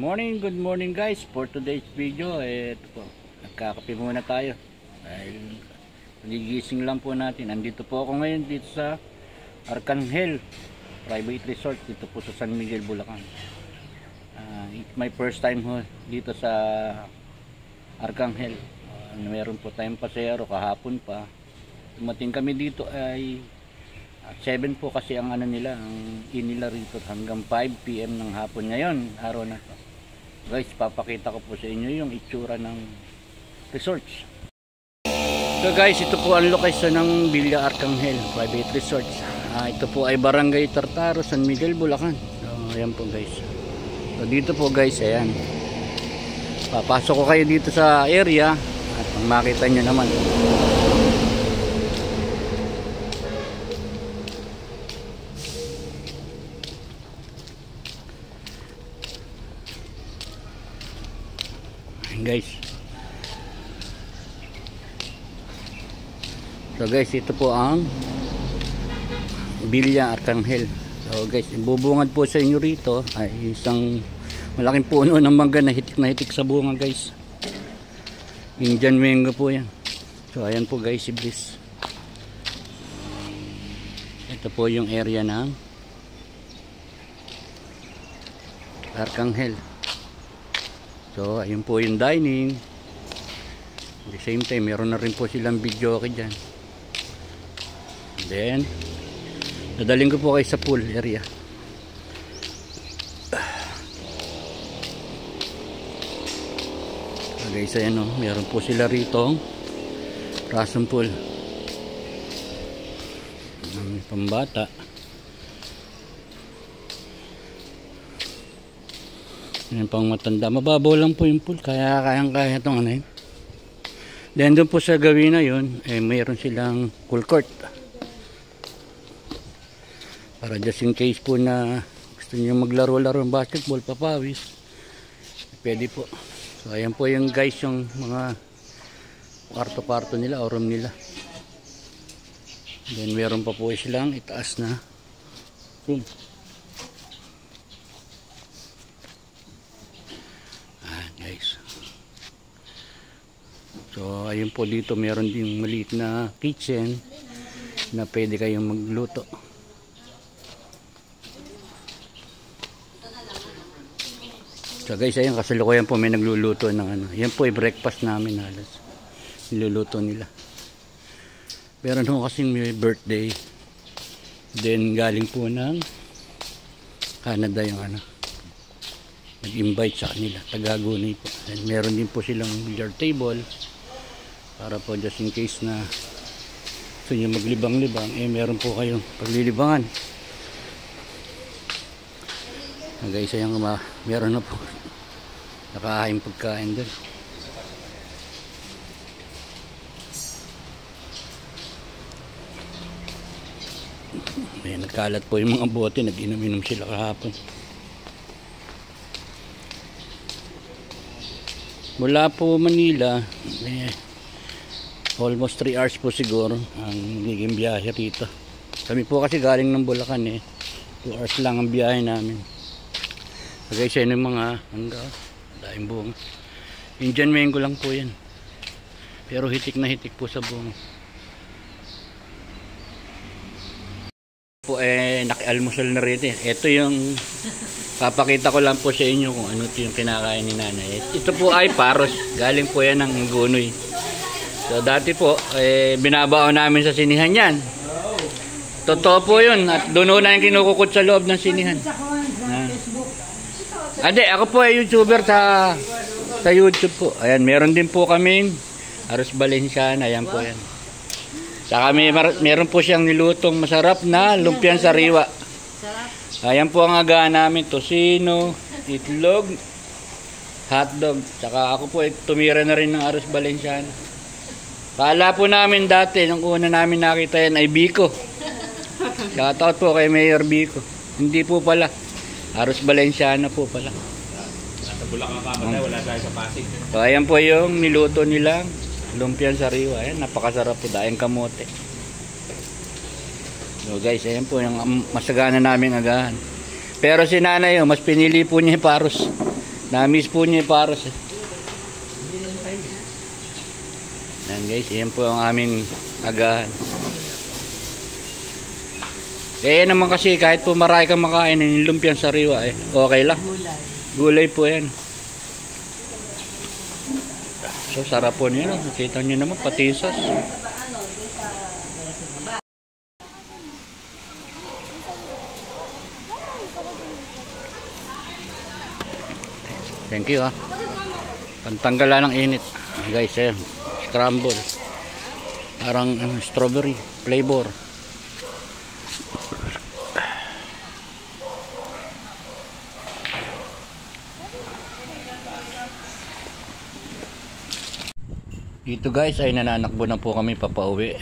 Good morning guys. For today's video, ito po, nagkakape muna tayo. Dahil nagigising lang po natin. Andito po ako ngayon dito sa Arcangel Private Resort dito po sa San Miguel, Bulacan. It's my first time dito sa Arcangel. Meron po tayong pasero kahapon pa. Dumating kami dito ay 7 po kasi ang nila, ang inila rito hanggang 5 PM ng hapon ngayon, araw na to. Guys, papakita ko po sa inyo yung itsura ng resorts. So guys, ito po ang location ng Villa Arcangel Private Resorts. Ito po ay Barangay Tartaro, San Miguel, Bulacan. So ayan po guys. So dito po guys, ayan. Papasok ko kayo dito sa area at makita nyo naman. Guys, so guys, ito po ang Villa Arcangel. So guys, ibubungad po sa inyo rito ay isang malaking puno ng mangga na hitik sa bunga guys. Indian mango po yan. So ayan po guys, si Bliss. Ito po yung area ng Arcangel. So ayun po yung dining. At the same time meron na rin po silang video okay dyan. Then nadaling ko po kayo sa pool area. So guys, ayan o, meron po sila rito rasong pool pambata. Yan pang matanda. Mababaw lang po yung pool. Kaya kayang-kaya itong ano yun. Then doon po sa gawin na yun, mayroon silang pool court. Para just in case po na gusto nyo maglaro-laro ng basketball, papawis. Pwede po. So ayan po yung guys, yung mga kwarto-kwarto nila o room nila. Then meron pa po silang itaas na room. Guys. So ayun po, dito meron din maliit na kitchen na pwede kayong magluto. So guys, ayun kasalukuyan po may nagluluto ng ano. Yan po ay breakfast namin halos. Niluluto nila. Meron ho kasing may birthday. Then galing po ng Canada yung ano. Nag-invite sa kanila, taga-Gunay po. And meron din po silang billiard table para po just in case na gusto nyo maglibang-libang, meron po kayong paglilibangan. Guys, ayan, meron na po nakahaing pagkain doon. Ayan, nagkalat po yung mga bote, nag-inom-inom sila kahapon. Mula po Manila, almost 3 hours po siguro ang nagiging biyahe rito. Kami po kasi galing ng Bulacan 2 hours lang ang biyahe namin. Okay, siya yung mga hangga, daing bunga. Indian mango lang po yan. Pero hitik na hitik po sa bunga. Po nakialmusal na rin Ito yung papakita ko lang po sa inyo kung ano yung kinakain ni nanay. Ito po ay paros. Galing po yan ng Gunoy. So dati po, binabaon namin sa sinihan yan. Totoo po yun. At doon na yung kinukukot sa loob ng sinihan. Ade, ako po ay YouTuber sa YouTube po. Ayan, meron din po kaming Aros Balenciana. Ayan po yan. Saka meron po siyang nilutong masarap na lumpiang sariwa. Ayan po ang agahan namin, tosino, itlog, hotdog. Saka ako po ay tumira na rin ng Aros Balenciana. Kala po namin dati, nung una namin nakita yan ay Biko. Shoutout po kay Mayor Biko. Hindi po pala. Aros Balenciana po pala. Sa Bulacan ka ba? Wala tayo sa Pasig. So ayan po yung niluto nilang lumpiang sariwa. Ayan, napakasarap po, daing kamote. So guys, ayan po yung masagana naming agahan. Pero si nanay, mas pinili po niya yung paros. Na-miss po niya yung paros eh. Yan guys, yan po ang aming agahan. Eh naman kasi kahit po marami kang makain, yung lumpiang sariwa eh. Okay lang. Gulay po yan. So sarap po niya. Nakita niyo naman patisas. Thank you pantanggalan ng init. Guys, scramble. Parang strawberry flavor. Dito guys ay nananakbo na po kami papauwi.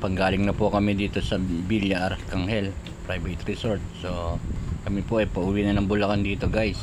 Panggaling na po kami dito sa Villa Arcangel Private Resort. So kami po ay pauwi na ng Bulacan dito guys.